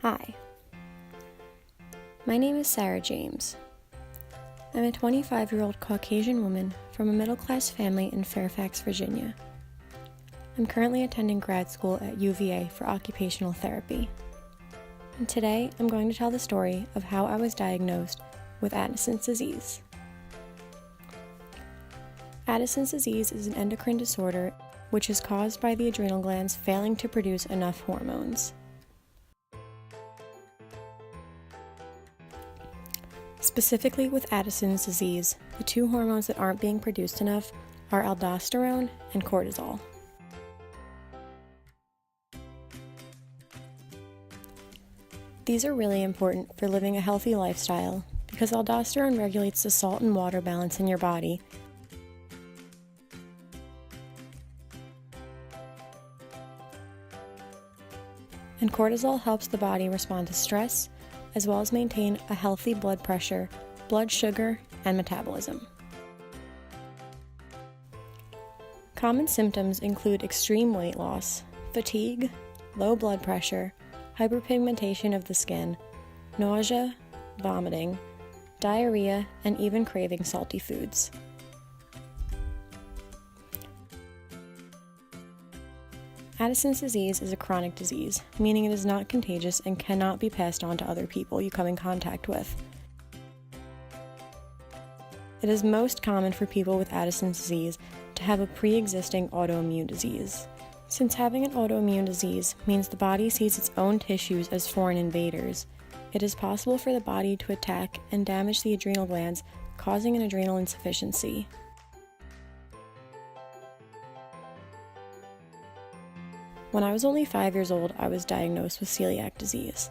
Hi, my name is Sarah James. I'm a 25-year-old Caucasian woman from a middle-class family in Fairfax, Virginia. I'm currently attending grad school at UVA for occupational therapy. And today, I'm going to tell the story of how I was diagnosed with Addison's disease. Addison's disease is an endocrine disorder which is caused by the adrenal glands failing to produce enough hormones. Specifically with Addison's disease, the two hormones that aren't being produced enough are aldosterone and cortisol. These are really important for living a healthy lifestyle because aldosterone regulates the salt and water balance in your body. And cortisol helps the body respond to stress, as well as maintain a healthy blood pressure, blood sugar, and metabolism. Common symptoms include extreme weight loss, fatigue, low blood pressure, hyperpigmentation of the skin, nausea, vomiting, diarrhea, and even craving salty foods. Addison's disease is a chronic disease, meaning it is not contagious and cannot be passed on to other people you come in contact with. It is most common for people with Addison's disease to have a pre-existing autoimmune disease. Since having an autoimmune disease means the body sees its own tissues as foreign invaders, it is possible for the body to attack and damage the adrenal glands, causing an adrenal insufficiency. When I was only 5 years old, I was diagnosed with celiac disease.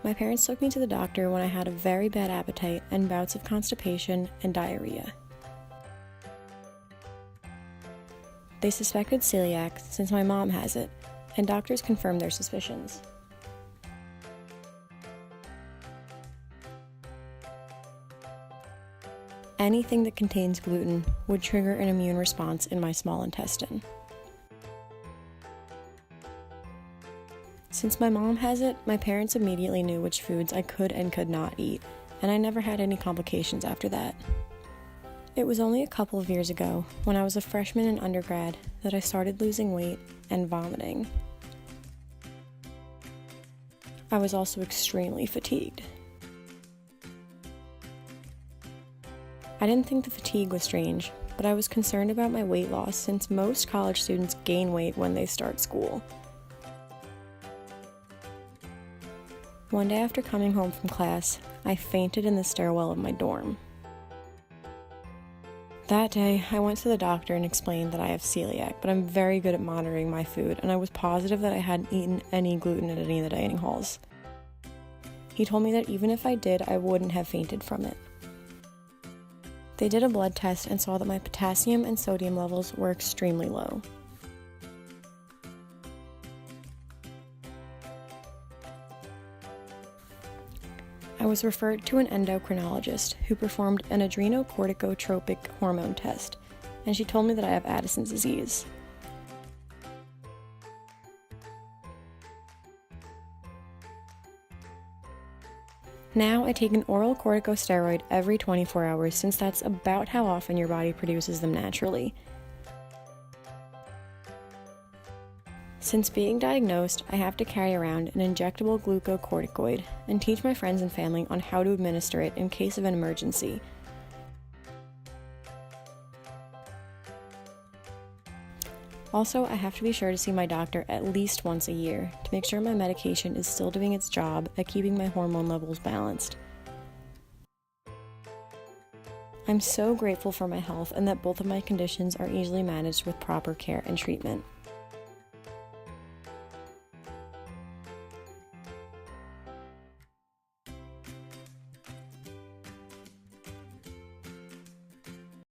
My parents took me to the doctor when I had a very bad appetite and bouts of constipation and diarrhea. They suspected celiac since my mom has it, and doctors confirmed their suspicions. Anything that contains gluten would trigger an immune response in my small intestine. Since my mom has it, my parents immediately knew which foods I could and could not eat, and I never had any complications after that. It was only a couple of years ago, when I was a freshman in undergrad, that I started losing weight and vomiting. I was also extremely fatigued. I didn't think the fatigue was strange, but I was concerned about my weight loss since most college students gain weight when they start school. One day after coming home from class, I fainted in the stairwell of my dorm. That day, I went to the doctor and explained that I have celiac, but I'm very good at monitoring my food, and I was positive that I hadn't eaten any gluten at any of the dining halls. He told me that even if I did, I wouldn't have fainted from it. They did a blood test and saw that my potassium and sodium levels were extremely low. I was referred to an endocrinologist who performed an adrenocorticotropic hormone test, and she told me that I have Addison's disease. Now I take an oral corticosteroid every 24 hours since that's about how often your body produces them naturally. Since being diagnosed, I have to carry around an injectable glucocorticoid and teach my friends and family on how to administer it in case of an emergency. Also, I have to be sure to see my doctor at least once a year to make sure my medication is still doing its job at keeping my hormone levels balanced. I'm so grateful for my health and that both of my conditions are easily managed with proper care and treatment.